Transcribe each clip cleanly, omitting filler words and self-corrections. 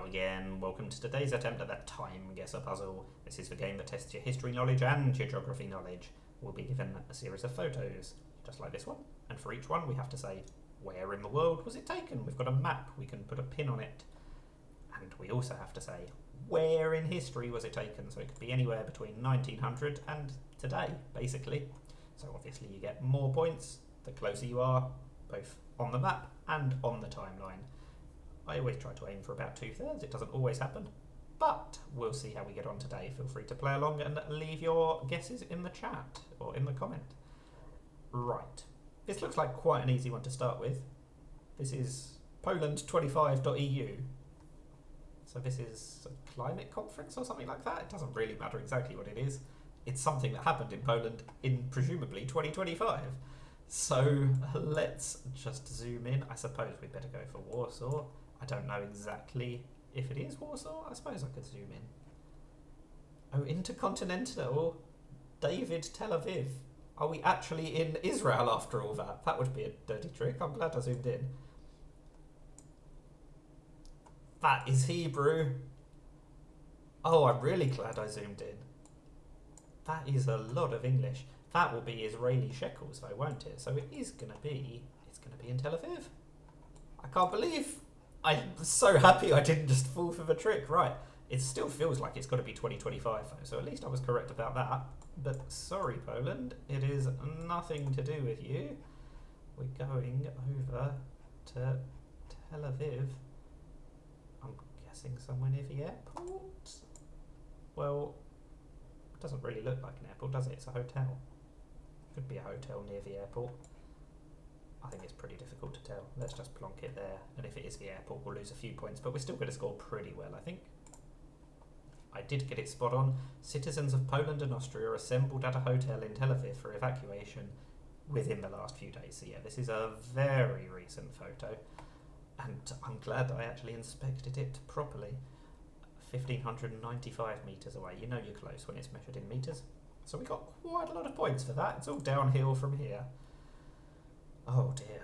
again. Welcome to today's attempt at that TimeGuessr puzzle. This is the game that tests your history knowledge and your geography knowledge. We'll be given a series of photos, just like this one, and for each one we have to say, where in the world was it taken? We've got a map, we can put a pin on it, and we also have to say, where in history was it taken? So it could be anywhere between 1900 and today, basically. So obviously you get more points the closer you are, both on the map and on the timeline. I always try to aim for about 2/3, it doesn't always happen, but we'll see how we get on today. Feel free to play along and leave your guesses in the chat or in the comment. Right, this looks like quite an easy one to start with. This is Poland25.eu. So this is a climate conference or something like that. It doesn't really matter exactly what it is. It's something that happened in Poland in presumably 2025. So let's just zoom in. I suppose we'd better go for Warsaw. I don't know exactly if it is Warsaw. I suppose I could zoom in. Oh, Intercontinental. David, Tel Aviv. Are we actually in Israel after all that? That would be a dirty trick. I'm glad I zoomed in. That is Hebrew. Oh, I'm really glad I zoomed in. That is a lot of English. That will be Israeli shekels though, won't it? So it is going to be, it's going to be in Tel Aviv. I can't believe, I'm so happy I didn't just fall for the trick. Right, it still feels like it's got to be 2025 though, so at least I was correct about that. But sorry Poland, it is nothing to do with you. We're going over to Tel Aviv. I'm guessing somewhere near the airport? Well, it doesn't really look like an airport, does it? It's a hotel. Could be a hotel near the airport. I think it's pretty difficult to tell. Let's just plonk it there, and if it is the airport we'll lose a few points, but we're still going to score pretty well, I think. I did get it spot on. Citizens of Poland and Austria assembled at a hotel in Tel Aviv for evacuation within the last few days. So yeah, this is a very recent photo, and I'm glad I actually inspected it properly. 1,595 metres away. You know you're close when it's measured in metres. So we got quite a lot of points for that. It's all downhill from here. Oh dear.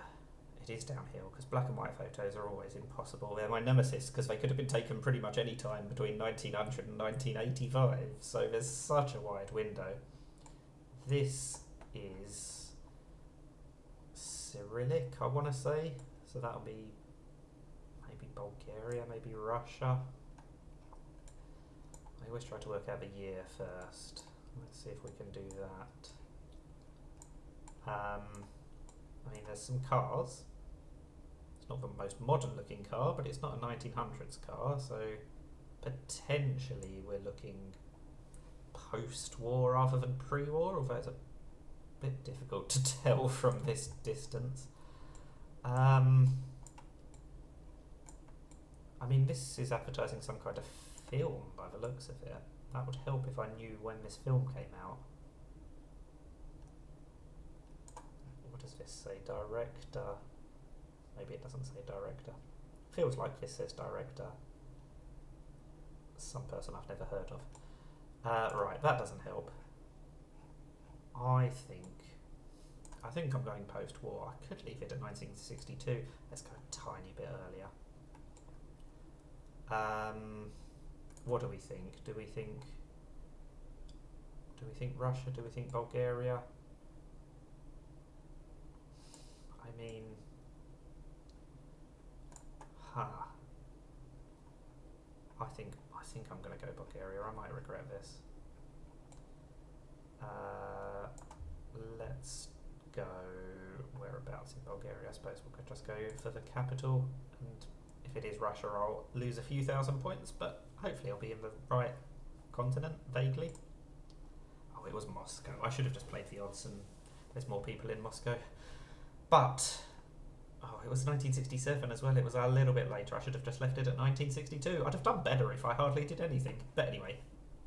It is downhill because black and white photos are always impossible. They're my nemesis because they could have been taken pretty much any time between 1900 and 1985. So there's such a wide window. This is Cyrillic, I want to say. So that'll be maybe Bulgaria, maybe Russia. I always try to work out the year first. Let's see if we can do that. I mean, there's some cars. It's not the most modern looking car, but it's not a 1900s car, so potentially we're looking post-war rather than pre-war, although it's a bit difficult to tell from this distance. I mean, this is advertising some kind of film by the looks of it. That would help if I knew when this film came out. What does this say? Director. Maybe it doesn't say director. Feels like this says director. Some person I've never heard of. Right, that doesn't help. I think I'm going post-war. I could leave it at 1962. Let's go a tiny bit earlier. What do we think? Do we think Russia? Do we think Bulgaria? I mean, I think I'm going to go Bulgaria. I might regret this. Let's go whereabouts in Bulgaria. I suppose we could just go for the capital, and if it is Russia, I'll lose a few thousand points, but hopefully I'll be in the right continent, vaguely. Oh, it was Moscow. I should have just played the odds, and there's more people in Moscow. But, oh, it was 1967 as well. It was a little bit later. I should have just left it at 1962. I'd have done better if I hardly did anything. But anyway,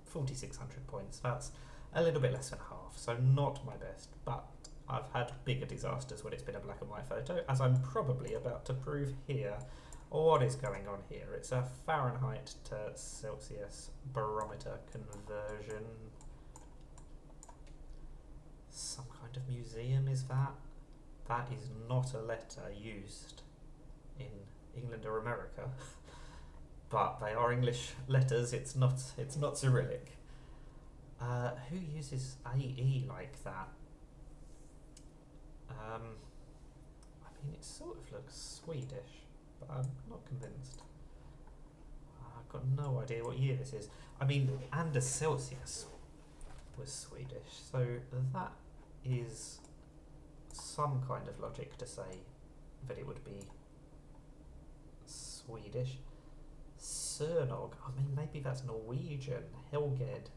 4,600 points. That's a little bit less than half, so not my best. But I've had bigger disasters when it's been a black and white photo, as I'm probably about to prove here. What is going on here? It's a Fahrenheit to Celsius barometer conversion. Some kind of museum, is that? That is not a letter used in England or America. but they are English letters. It's not Cyrillic. Who uses AE like that? I mean, it sort of looks Swedish, but I'm not convinced. I've got no idea what year this is. I mean, Anders Celsius was Swedish, so that is some kind of logic to say that it would be Swedish. Cernog, I mean, maybe that's Norwegian. Helged.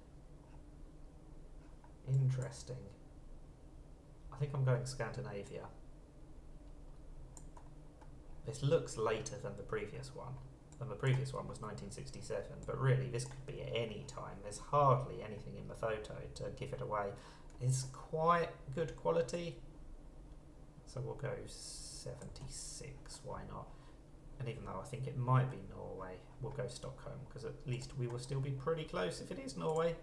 Interesting. I think I'm going Scandinavia. This looks later than the previous one. And the previous one was 1967, but really this could be any time. There's hardly anything in the photo to give it away. It's quite good quality, so we'll go 76, why not? And even though I think it might be Norway, we'll go Stockholm, because at least we will still be pretty close if it is Norway.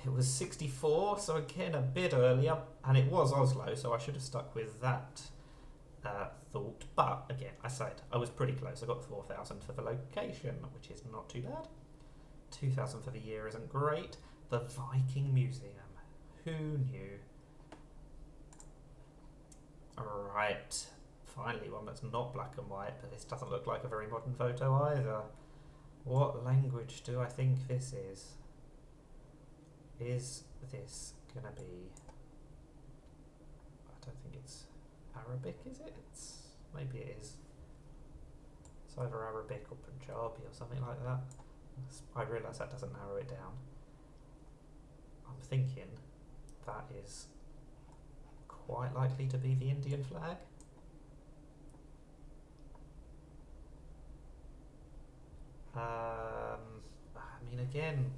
It was 64, so again a bit earlier, and it was Oslo, so I should have stuck with that thought. But again, I said I was pretty close. I got 4,000 for the location, which is not too bad. 2,000 for the year isn't great. The Viking Museum. Who knew? Alright, finally one that's not black and white, but this doesn't look like a very modern photo either. What language do I think this is? Is this gonna be... I don't think it's Arabic, is it? Maybe it is. It's either Arabic or Punjabi or something like that. I realise that doesn't narrow it down. I'm thinking that is quite likely to be the Indian flag. I mean, again,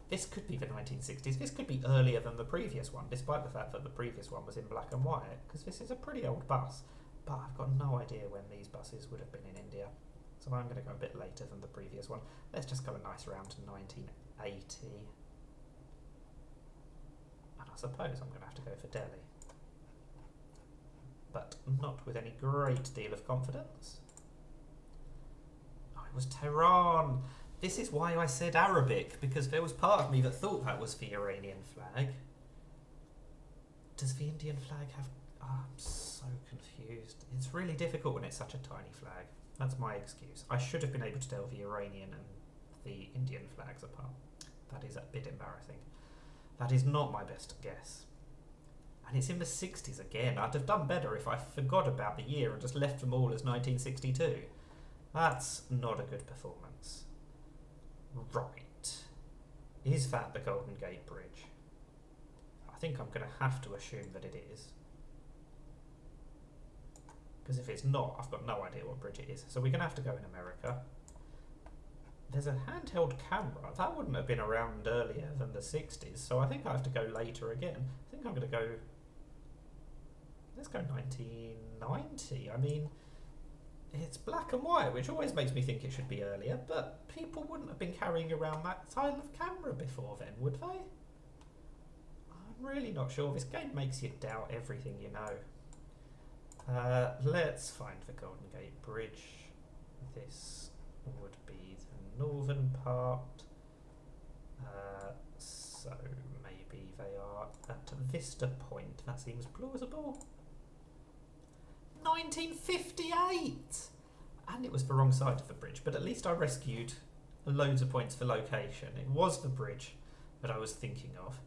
this could be the 1960s. This could be earlier than the previous one, despite the fact that the previous one was in black and white, because this is a pretty old bus. But I've got no idea when these buses would have been in India. So I'm going to go a bit later than the previous one. Let's just go a nice round to 1980. And I suppose I'm going to have to go for Delhi. But not with any great deal of confidence. Oh, it was Tehran. This is why I said Arabic, because there was part of me that thought that was the Iranian flag. Does the Indian flag have... Oh, I'm so confused. It's really difficult when it's such a tiny flag. That's my excuse. I should have been able to tell the Iranian and the Indian flags apart. That is a bit embarrassing. That is not my best guess. And it's in the 60s again. I'd have done better if I forgot about the year and just left them all as 1962. That's not a good performance. Right. Is that the Golden Gate Bridge? I think I'm going to have to assume that it is. Because if it's not, I've got no idea what bridge it is. So we're going to have to go in America. There's a handheld camera. That wouldn't have been around earlier than the 60s, so I think I have to go later again. I think I'm going to go... Let's go 1990. I mean, it's black and white, which always makes me think it should be earlier, but people wouldn't have been carrying around that style of camera before then, would they? I'm really not sure. This game makes you doubt everything you know. Let's find the Golden Gate Bridge. This would be the northern part. So maybe they are at Vista Point. That seems plausible. 1958! And it was the wrong side of the bridge, but at least I rescued loads of points for location. It was the bridge that I was thinking of.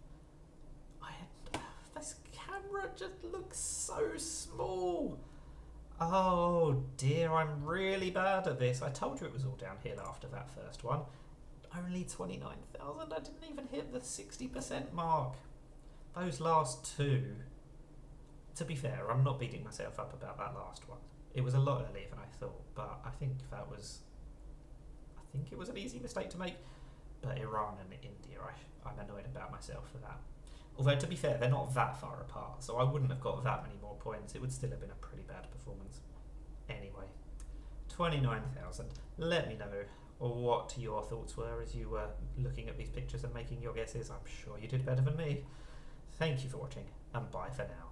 This camera just looks so small. Oh dear, I'm really bad at this. I told you it was all downhill after that first one. Only 29,000. I didn't even hit the 60% mark. Those last two. To be fair, I'm not beating myself up about that last one. It was a lot earlier than I thought, but I think that was... I think it was an easy mistake to make. But Iran and India, I'm annoyed about myself for that. Although, to be fair, they're not that far apart, so I wouldn't have got that many more points. It would still have been a pretty bad performance. Anyway, 29,000. Let me know what your thoughts were as you were looking at these pictures and making your guesses. I'm sure you did better than me. Thank you for watching, and bye for now.